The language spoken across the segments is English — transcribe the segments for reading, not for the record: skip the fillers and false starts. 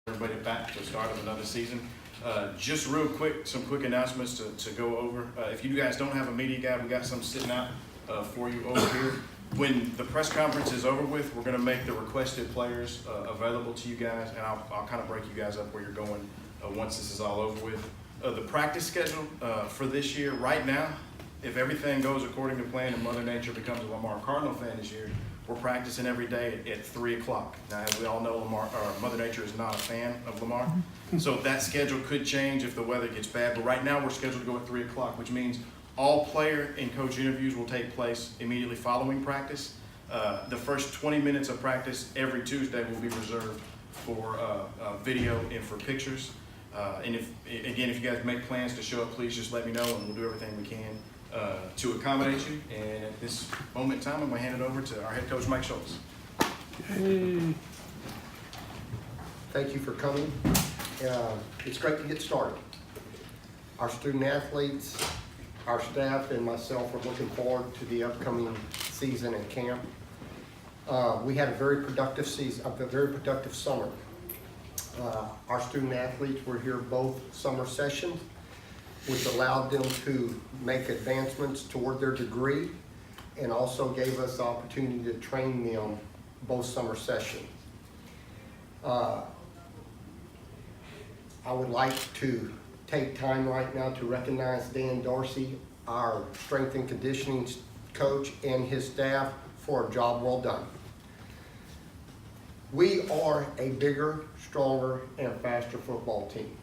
Everybody back to the start of another season. Just real quick, some quick announcements to go over. If you guys don't have a media guide, we got some sitting out for you over here. When the press conference is over with, we're going to make the requested players available to you guys, and I'll kind of break you guys up where you're going once this is all over with. The practice schedule for this year, right now, if everything goes according to plan and Mother Nature becomes a Lamar Cardinal fan this year, we're practicing every day at 3 o'clock. Now, as we all know, Mother Nature is not a fan of Lamar. So that schedule could change if the weather gets bad. But right now, we're scheduled to go at 3 o'clock, which means all player and coach interviews will take place immediately following practice. The first 20 minutes of practice every Tuesday will be reserved for video and for pictures. And if you guys make plans to show up, please just let me know, and we'll do everything we can to accommodate you. And at this moment in time, I'm going to hand it over to our head coach, Mike Schultz. Hey. Thank you for coming. It's great to get started. Our student athletes, our staff, and myself are looking forward to the upcoming season and camp. We had a very productive season, a very productive summer. Our student athletes were here both summer sessions, which allowed them to make advancements toward their degree, and also gave us the opportunity to train them both summer sessions. I would like to take time right now to recognize Dan Dorsey, our strength and conditioning coach, and his staff for a job well done. We are a bigger, stronger, and faster football team.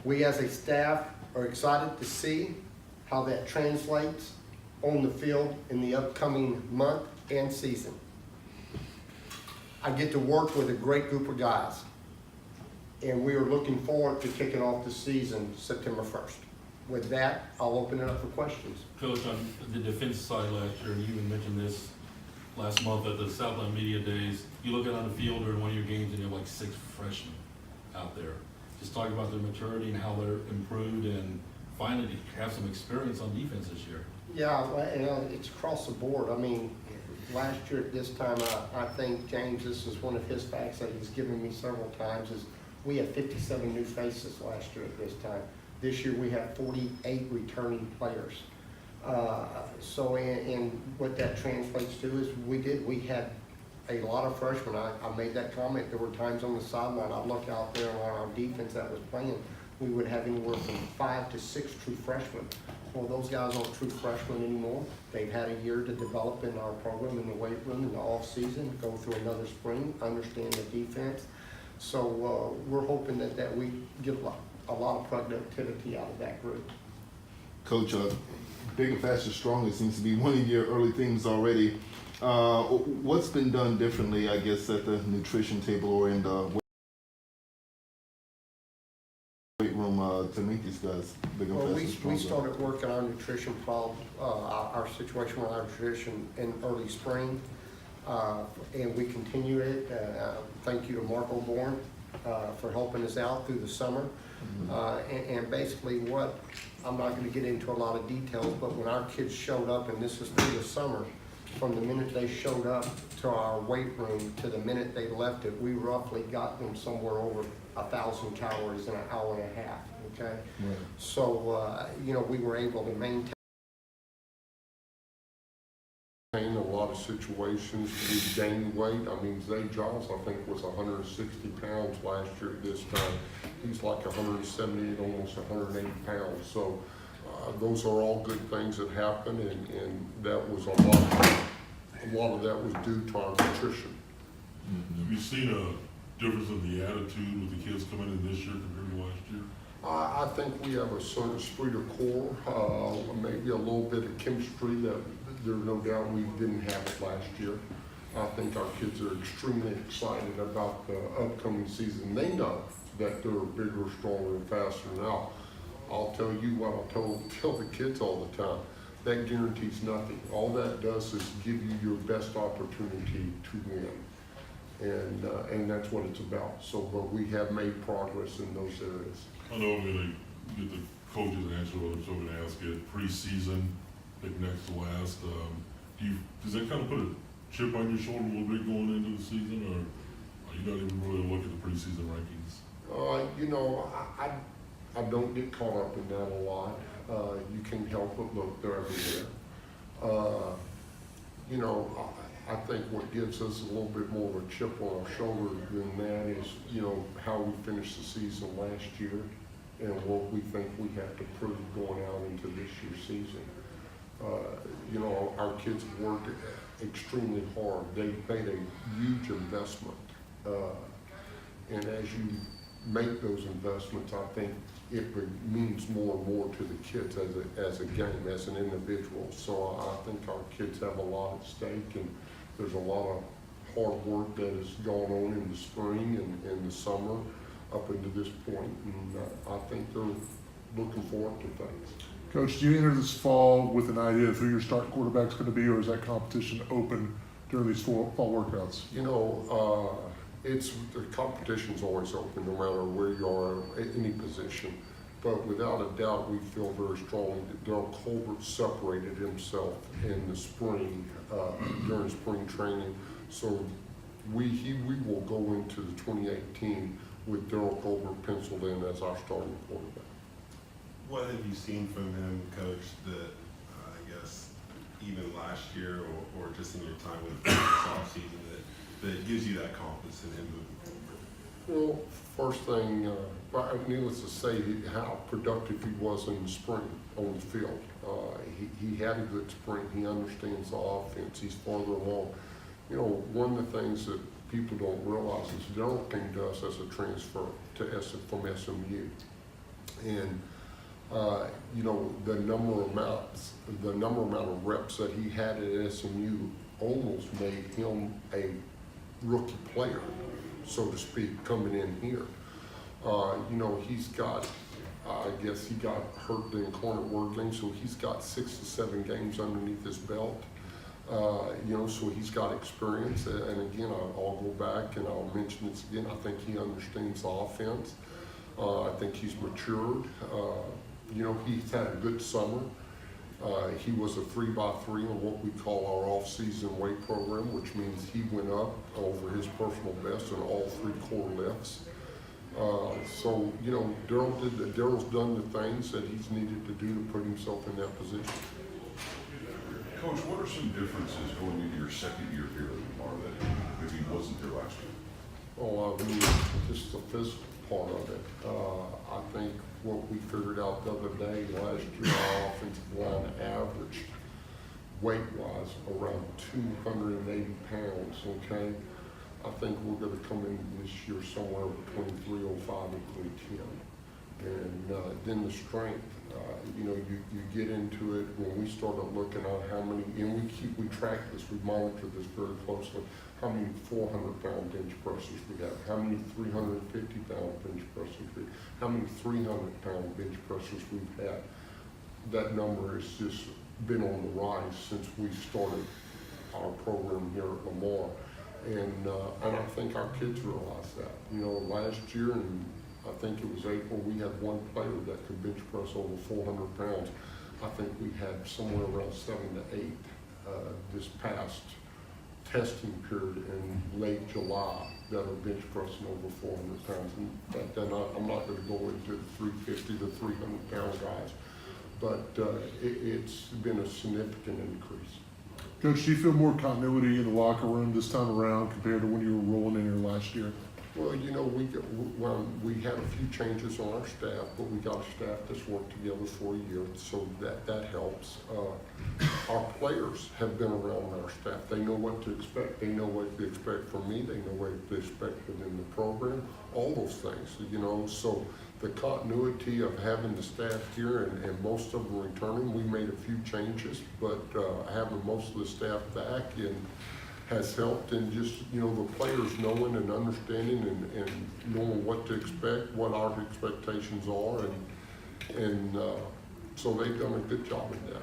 We as a staff are excited to see how that translates on the field in the upcoming month and season. I get to work with a great group of guys, and we are looking forward to kicking off the season September 1st. With that, I'll open it up for questions. Coach, on the defense side last year, and you even mentioned this last month at the Southland Media Days, you look out on the field during one of your games and you have like 6 freshmen out there. Just talk about their maturity and how they're improved, and finally to have some experience on defense this year. Yeah, it's across the board. I mean, last year at this time, I think, James, this is one of his facts that he's given me several times, is we had 57 new faces last year at this time. This year we have 48 returning players. And what that translates to is we had a lot of freshmen. I made that comment. There were times on the sideline, I'd look out there on our defense that was playing, we would have anywhere from 5 to 6 true freshmen. Well, those guys aren't true freshmen anymore. They've had a year to develop in our program, in the weight room, in the off season, go through another spring, understand the defense. So we're hoping that we get a lot of productivity out of that group. Coach, bigger, faster, stronger seems to be one of your early themes already. What's been done differently, I guess, at the nutrition table or in the weight room to make these guys bigger, well, faster, stronger? We started working on nutrition problem, our situation with our nutrition in early spring, and we continue it. Thank you to Mark O'Born for helping us out through the summer. And basically I'm not going to get into a lot of details, but when our kids showed up, and this is through the summer, from the minute they showed up to our weight room to the minute they left it, we roughly got them somewhere over 1,000 calories in an hour and a half, okay? Right. So, we were able to maintain In a lot of situations, we gained weight. I mean, Zay Giles, I think, was 160 pounds last year at this time. He's like 178, almost 180 pounds. So those are all good things that happened, and that was a lot of that was due to our nutrition. Have you seen a difference in the attitude with the kids coming in this year compared to last year? I think we have a certain esprit de corps, maybe a little bit of chemistry that there's no doubt we didn't have it last year. I think our kids are extremely excited about the upcoming season. They know that they're bigger, stronger, and faster. Now, I'll tell you what I tell the kids all the time. That guarantees nothing. All that does is give you your best opportunity to win. And that's what it's about. So, but we have made progress in those areas. I know I'm going to get the coach's answer, whether I'm going to ask it preseason, like next to last. Does that kind of put a chip on your shoulder a little bit going into the season, or You don't even really look at the preseason rankings. You know, I don't get caught up in that a lot. You can't help but look, they're everywhere. You know, I think what gives us a little bit more of a chip on our shoulder than that is, you know, how we finished the season last year and what we think we have to prove going out into this year's season. You know, our kids worked extremely hard. They made a huge investment. And as you make those investments, I think it means more and more to the kids as a game, as an individual. So I think our kids have a lot at stake, and there's a lot of hard work that has gone on in the spring and in the summer up into this point, and I think they're looking forward to things. Coach, do you enter this fall with an idea of who your starting quarterback's going to be, or is that competition open during these fall workouts? You know, the competition's always open, no matter where you are at any position. But without a doubt, we feel very strongly that Daryl Colbert separated himself in the spring, during spring training. So we will go into the 2018 with Daryl Colbert penciled in as our starting quarterback. What have you seen from him, Coach, that I guess even last year or just in your time with him this offseason that gives you that confidence in him moving forward? Well, first thing, needless to say, how productive he was in the spring on the field. He had a good spring. He understands the offense. He's farther along. You know, one of the things that people don't realize is Daryl came to us as a transfer from SMU. And you know, the number amount of reps that he had at SMU almost made him a rookie player, so to speak, coming in here. You know, he's got, I guess he got hurt the incarnate word game, so he's got 6 to 7 games underneath his belt. You know, so he's got experience, and again, I'll go back and I'll mention this again. I think he understands the offense. I think he's matured. You know, he's had a good summer. He was a 3x3 on what we call our off-season weight program, which means he went up over his personal best in all 3 core lifts. So, you know, Daryl's done the things that he's needed to do to put himself in that position. Coach, what are some differences going into your second year here at Lamar that maybe wasn't there last year? Oh, I mean, just the physical part of it. I think what we figured out the other day, last year, our offensive line averaged weight-wise around 280 pounds, okay? I think we're gonna come in this year somewhere between 305 and 310. And then the strength, you know, you get into it when we started looking at how many, and we track this, we monitor this very closely, how many 400-pound bench pressers we have, how many 350-pound bench pressers we have, how many 300-pound bench pressers we've had. That number has just been on the rise since we started our program here at Lamar. And I think our kids realize that. You know, last year, and I think it was April, we had one player that could bench press over 400 pounds. I think we had somewhere around 7 to 8 this past testing period in late July that are bench pressing over 400 pounds. And then I'm not going to go into the 350 to 300 pound guys, but it's been a significant increase. Coach, do you feel more continuity in the locker room this time around compared to when you were rolling in here last year? Well, you know, we had a few changes on our staff, but we got a staff that's worked together for a year, so that helps. Our players have been around our staff. They know what to expect. They know what to expect from me. They know what to expect within the program, all those things, you know. So the continuity of having the staff here and most of them returning, we made a few changes, but having most of the staff back has helped, and just, you know, the players knowing and understanding and knowing what to expect, what our expectations are, and so they've done a good job with that.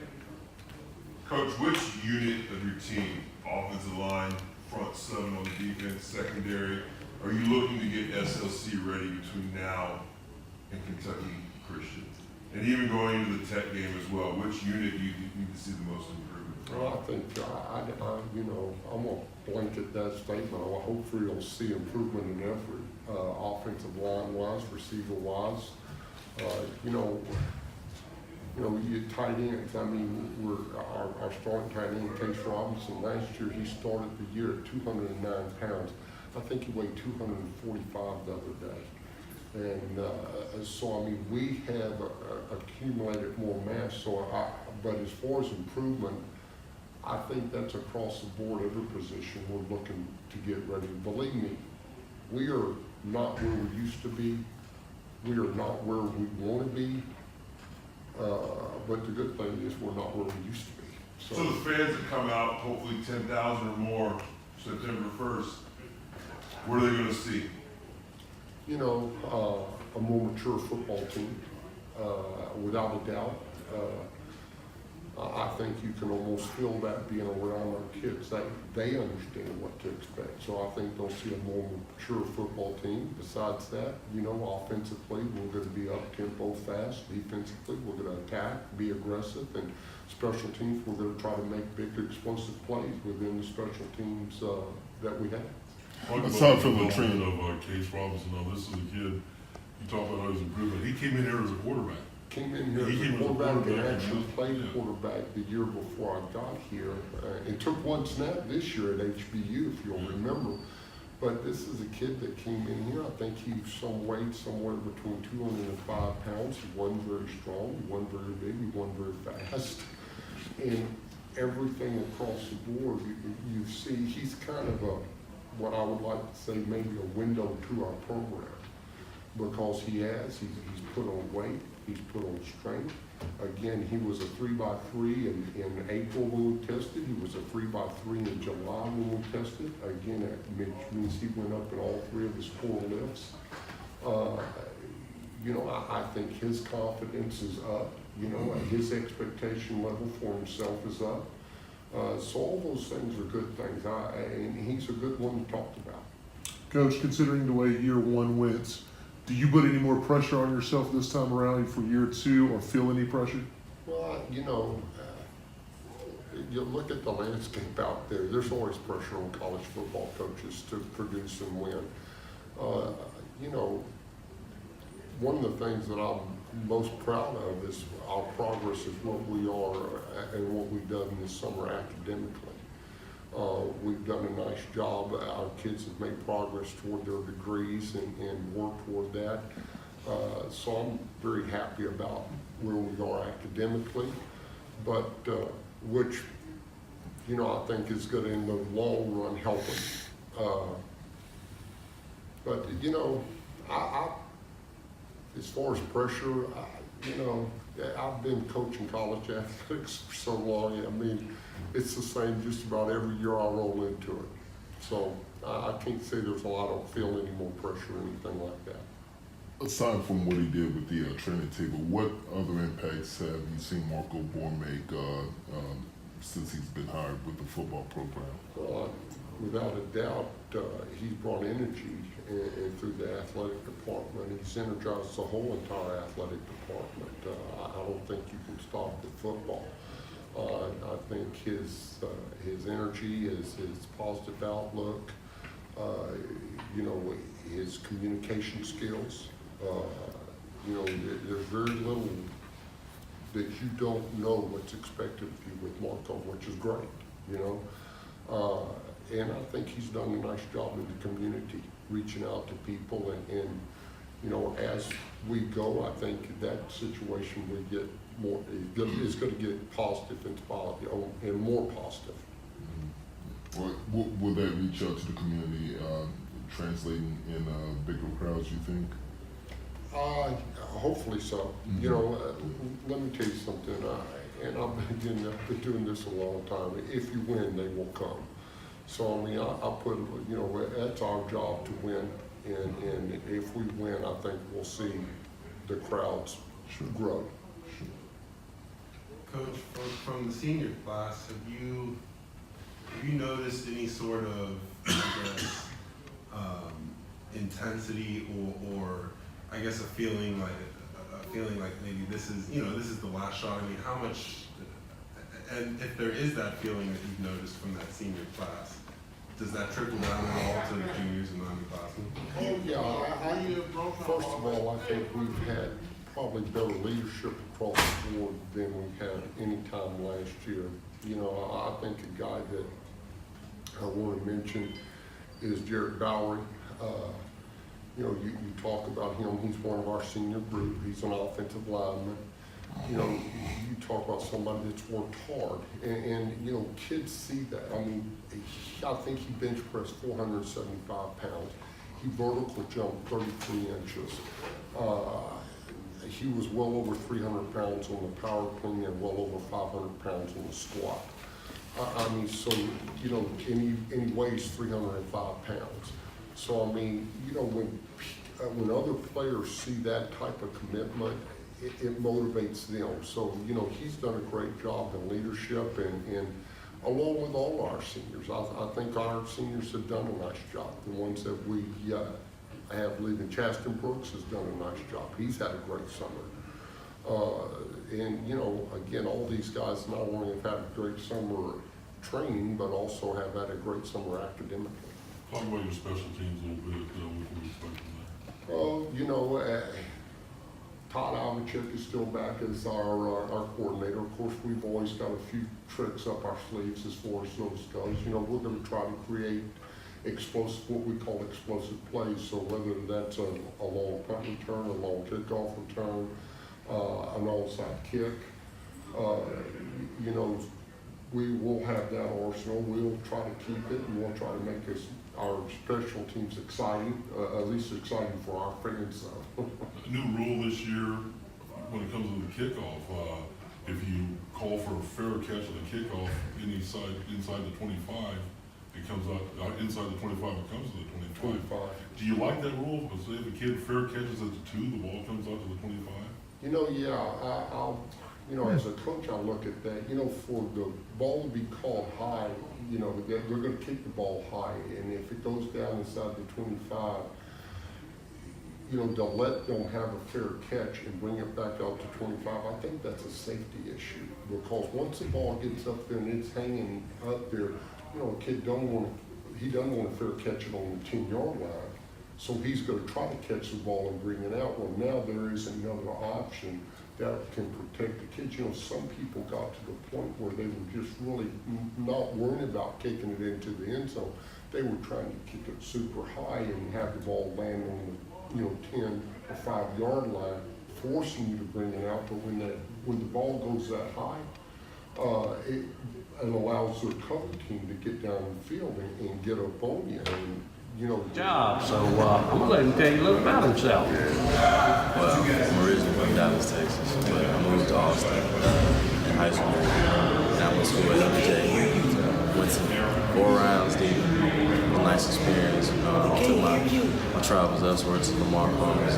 Coach, which unit of your team, offensive line, front 7 on the defense, secondary, are you looking to get SLC ready between now and Kentucky Christian? And even going into the Tech game as well, which unit do you need to see the most improvement? Well, I think, you know, I'm gonna blanket that statement. Hopefully you'll see improvement in every, offensive line wise, receiver wise. You tight ends, I mean, our starting tight end, Case Robinson, last year, he started the year at 209 pounds. I think he weighed 245 the other day. And so, I mean, we have accumulated more mass, but as far as improvement, I think that's across the board, every position we're looking to get ready. Believe me, we are not where we used to be. We are not where we want to be. But the good thing is we're not where we used to be. So the fans that come out, hopefully 10,000 or more, September 1st, what are they gonna see? You know, a more mature football team, without a doubt. I think you can almost feel that being around our kids. They understand what to expect. So I think they'll see a more mature football team. Besides that, you know, offensively, we're going to be up-tempo fast. Defensively, we're going to attack, be aggressive. And special teams, we're going to try to make big explosive plays within the special teams that we have. Aside from the trend of Case Robinson, now this is a kid, you talk about his improvement. He came in here as a quarterback. Came in here as a quarterback and actually played quarterback the year before I got here. And took one snap this year at HBU, if you'll remember. But this is a kid that came in here. I think he weighed somewhere between 205 pounds. He wasn't very strong. He wasn't very big. He wasn't very fast. And everything across the board, you see, he's kind of what I would like to say, maybe a window to our program. Because he's put on weight. He's put on strength. Again, he was a 3x3 in April when we tested. He was a 3x3 in July when we tested. Again, that means he went up in all three of his core lifts. You know, I think his confidence is up. You know, his expectation level for himself is up. So all those things are good things. And he's a good one to talk about. Coach, considering the way year one went, do you put any more pressure on yourself this time around for year two, or feel any pressure? Well, you know, you look at the landscape out there, there's always pressure on college football coaches to produce and win. You know, one of the things that I'm most proud of is our progress of what we are and what we've done this summer academically. We've done a nice job. Our kids have made progress toward their degrees and worked toward that. So I'm very happy about where we are academically, but which, you know, I think is going to in the long run help us. But, you know, as far as pressure, you know, I've been coaching college athletics for so long. I mean, it's the same just about every year I roll into it. So I can't say there's a lot of feel any more pressure or anything like that. aside from what he did with the training table, what other impacts have you seen Marco Bourne make since he's been hired with the football program? Without a doubt, he's brought energy through the athletic department. He's energized the whole entire athletic department. I don't think you can stop the football. I think his energy, his positive outlook, his communication skills. There's very little that you don't know what's expected of you with Marco, which is great, And I think he's done a nice job in the community, reaching out to people, and as we go, I think that situation will get more, is going to get positive and more positive. Well, will that reach out to the community, translating in bigger crowds, you think? Hopefully so. Mm-hmm. Let me tell you something, and I've been doing this a long time. If you win, they will come. So, I put, that's our job to win, and if we win, I think we'll see the crowds grow. Coach, from the senior class, have you noticed any sort of, intensity or I guess a feeling like maybe this is the last shot? How much And if there is that feeling that you've noticed from that senior class, does that trickle down at all to the juniors and underclassmen? Oh, yeah, first of all, I think we've had probably better leadership across the board than we've had any time last year. You know, I think a guy that I want to mention is Jared Bowery. You know, you talk about him, he's one of our senior group, he's an offensive lineman. You know, you talk about somebody that's worked hard, and you know, kids see that. I mean, I think he bench pressed 475 pounds. He vertical jumped 33 inches. He was well over 300 pounds on the power clean and well over 500 pounds on the squat. I mean, so, you know, and he weighs 305 pounds. So, I mean, you know, when other players see that type of commitment, it motivates them. So, you know, he's done a great job in leadership and along with all our seniors. I think our seniors have done a nice job. The ones that we have leaving, Chaston Brooks has done a nice job. He's had a great summer. And, you know, again, all these guys not only have had a great summer training, but also have had a great summer academically. Talk about your special teams a little bit, what can we expect from that? You know, Todd Alvachek is still back as our coordinator. Of course, we've always got a few tricks up our sleeves as far as those goes. You know, we're going to try to create explosive, what we call explosive plays. So whether that's a long punt return, a long kickoff return, an onside kick, you know, we will have that arsenal. We'll try to keep it, and we'll try to make our special teams exciting, at least exciting for our fans. A new rule this year when it comes to the kickoff, if you call for a fair catch on the kickoff inside the 25, it comes out inside the 25, it comes to the 25. Do you like that rule? Because if a kid fair catches at the 2, the ball comes out to the 25? You know, yeah, I'll, you know, as a coach, I look at that. You know, for the ball to be called high, you know, they're going to kick the ball high, and if it goes down inside the 25, you know, they'll let them have a fair catch and bring it back out to 25. I think that's a safety issue, because once the ball gets up there and it's hanging up there, you know, a kid doesn't want to fair catch it on the 10-yard line. So he's going to try to catch the ball and bring it out. Well, now there is another option that can protect the kids. You know, some people got to the point where they were just really not worrying about kicking it into the end zone. They were trying to kick it super high and have the ball land on the, you know, 10 or 5-yard line, forcing you to bring it out. But when the ball goes that high, it allows the cover team to get down the field and get up on you. And, you know, job. So I'm gonna let him tell you a little about himself. Well, I'm originally from Dallas, Texas, but I moved to Austin in high school. And I went to school at MJ. Went to 4 rounds deep. It was a nice experience. You know, I took my travels elsewhere to Lamar Cardinals,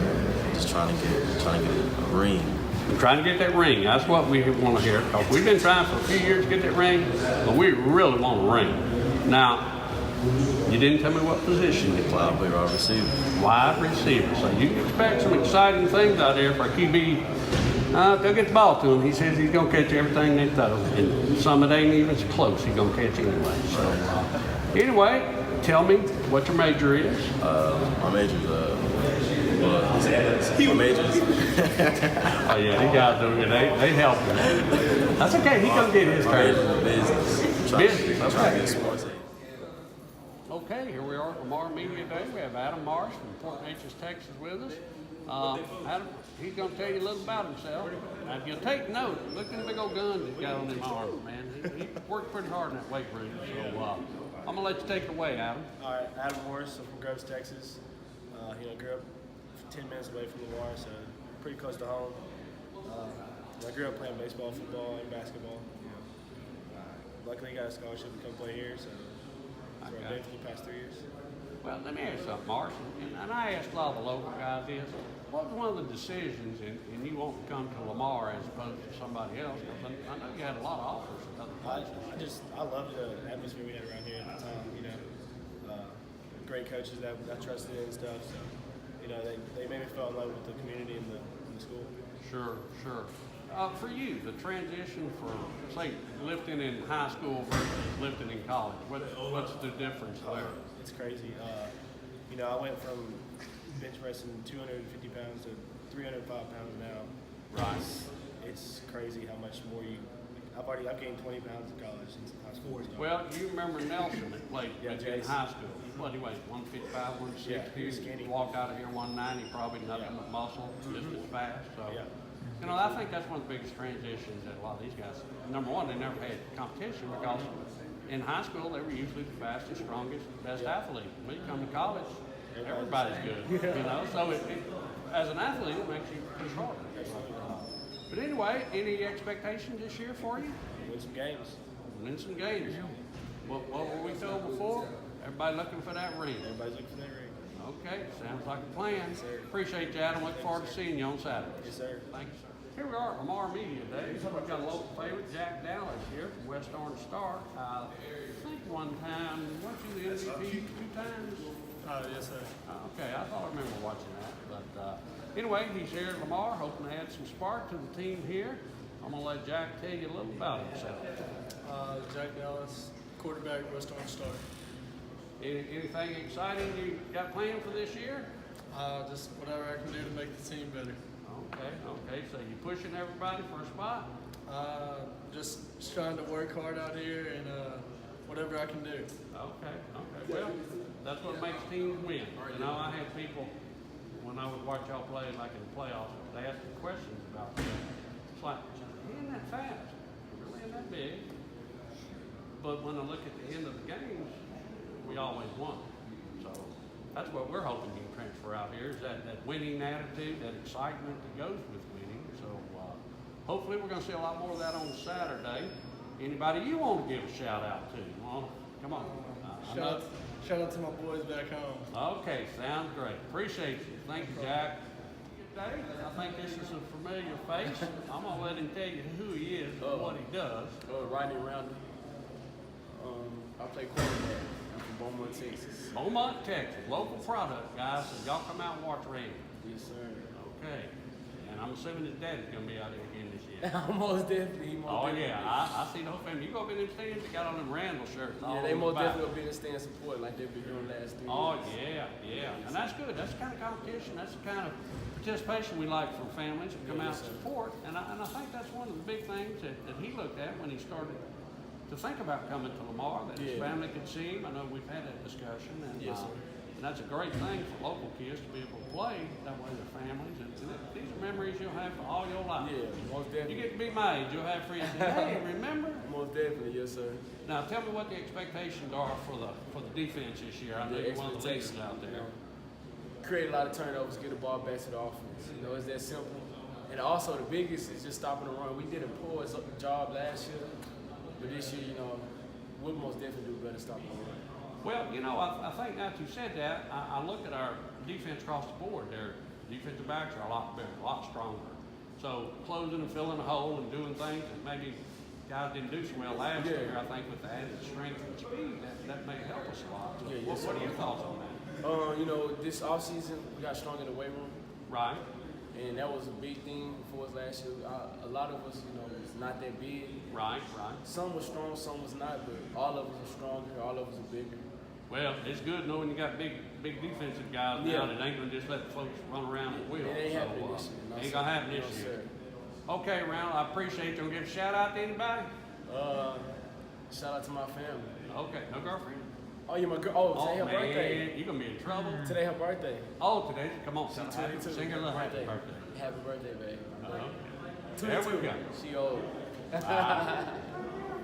just trying to get a ring. I'm trying to get that ring. That's what we want to hear. Because we've been trying for a few years to get that ring, but we really want a ring. Now, you didn't tell me what position you play. I play wide receiver. Wide receiver. So you can expect some exciting things out there for QB. They'll get the ball to him. He says he's going to catch everything they throw. And some of it ain't even close. He's going to catch anyway. So anyway, tell me what your major is. My major is my major is Oh yeah, these guys do it. They help him. That's okay. He gonna get his my major turn. is business. Business, Trying to okay. get sports. Okay, here we are at Lamar Media Day. We have Adam Marsh from Fort Neches, Texas with us. Adam, he's going to tell you a little about himself. Now, if you'll take note, look at the big old gun he's got on his arms, man. He worked pretty hard in that weight room. So I'm going to let you take it away, Adam. All right, Adam Morris. I'm from Groves, Texas. You know, grew up 10 minutes away from Lamar, so pretty close to home. I grew up playing baseball, football, and basketball. You know, luckily, got a scholarship to come play here, so that's where I've been for the past 3 years. Well, let me ask you something, Marsh, and I asked a lot of the local guys this. What was one of the decisions in you want to come to Lamar as opposed to somebody else? Because I know you had a lot of offers from other places. I loved the atmosphere we had around here at the time. You know, great coaches that I trusted in and stuff. So, you know, they made me fall in love with the community and the school. Sure. For you, the transition for, say, lifting in high school versus lifting in college, what's the difference there? It's crazy. You know, I went from bench pressing 250 pounds to 305 pounds now. Right. It's crazy how much more I've gained 20 pounds in college since high school started. Well, you remember Nelson that played Yeah, with you in Jace. high school. What, he weighed 155, 160? Yeah, he was skinny. Walked out of here 190, probably nothing Yeah. but muscle, just as fast. So, Yeah. you know, I think that's one of the biggest transitions that a lot of these guys. Number one, they never had competition because in high school they were usually the fastest, strongest, best athlete. When you come to college, everybody's good. You know, so as an athlete, it makes you push harder. But anyway, any expectations this year for you? Win some games. Win some games. What were we told before? Everybody looking for that ring. Everybody's looking for that ring. Okay, sounds like a plan. Yes, sir. Appreciate you, Adam. Look forward to seeing you on Saturday. Yes, sir. Thank you, sir. Here we are at Lamar Media Day. We've got a local favorite, Jack Dallas, here from West Orange Star. I think one time, weren't you the MVP 2 times? Yes, sir. Okay, I thought I remember watching that. But anyway, he's here at Lamar, hoping to add some spark to the team here. I'm going to let Jack tell you a little about himself. Jack Dallas, quarterback, West Orange Star. Anything exciting you got planned for this year? Just whatever I can do to make the team better. Okay, so you pushing everybody for a spot? Just trying to work hard out here and whatever I can do. Okay. Well, that's what makes teams win. You know, I had people, when I would watch y'all play, like in the playoffs, they asked me questions about that. It's like, he ain't that fast. He really ain't that big. But when I look at the end of the games, we always won. So that's what we're hoping you can transfer out here, is that winning attitude, that excitement that goes with winning. So hopefully we're going to see a lot more of that on Saturday. Anybody you want to give a shout out to? Well, come on. Shout out to my boys back home. Okay, sounds great. Appreciate you. Thank you, Jack. Good day. I think this is a familiar face. I'm going to let him tell you who he is and what he does. Rodney Roundey. I play quarterback. I'm from Beaumont, Texas. Beaumont, Texas. Local product, guys. So y'all come out and watch Randy. Yes, sir. Okay. And I'm assuming his daddy's going to be out there again this year. Most definitely. I see the whole family. You go up in them stands, they got on them Randall shirts. Yeah, they most definitely will be in the stand support like they've been doing the last 3 years. Oh, yeah. And that's good. That's the kind of competition. That's the kind of participation we like from families who come out and support. And I think that's one of the big things that he looked at when he started to think about coming to Lamar, that his family could see him. I know we've had that discussion. And, and that's a great thing for local kids to be able to play that way with families. And these are memories you'll have for all your life. Yeah, most definitely. You get to be my age, you'll have friends say, hey, remember? Most definitely, yes, sir. Now tell me what the expectations are for the defense this year. I know you're one of the leaders out there. Create a lot of turnovers, get the ball back to the offense. You know, it's that simple. And also the biggest is just stopping the run. We did a poor job last year, but this year, you know, we'll most definitely do better stopping the run. Well, you know, I think now that you said that, I look at our defense across the board. Their defensive backs are a lot better, a lot stronger. So closing and filling a hole and doing things that maybe guys didn't do so well last year, I think with the added strength and speed, that may help us a lot. So what are your thoughts on that? You know, this offseason, we got strong in the weight room. Right. And that was a big thing for us last year. A lot of us, you know, was not that big. Right. Some was strong, some was not, but all of us are stronger, all of us are bigger. Well, it's good knowing you got big defensive guys now that ain't gonna just let the folks run around the wheel. It ain't happening this year. No, ain't gonna happen this year. Sir. Okay, Randall, I appreciate you. Gonna give a shout out to anybody? Shout out to my family. Okay, no girlfriend? Oh, you my girl. Oh, today her man, birthday. You gonna be in trouble. Today her birthday. Oh, today? Come on, sing her a little happy birthday. birthday. Happy birthday, babe. There we go. She old.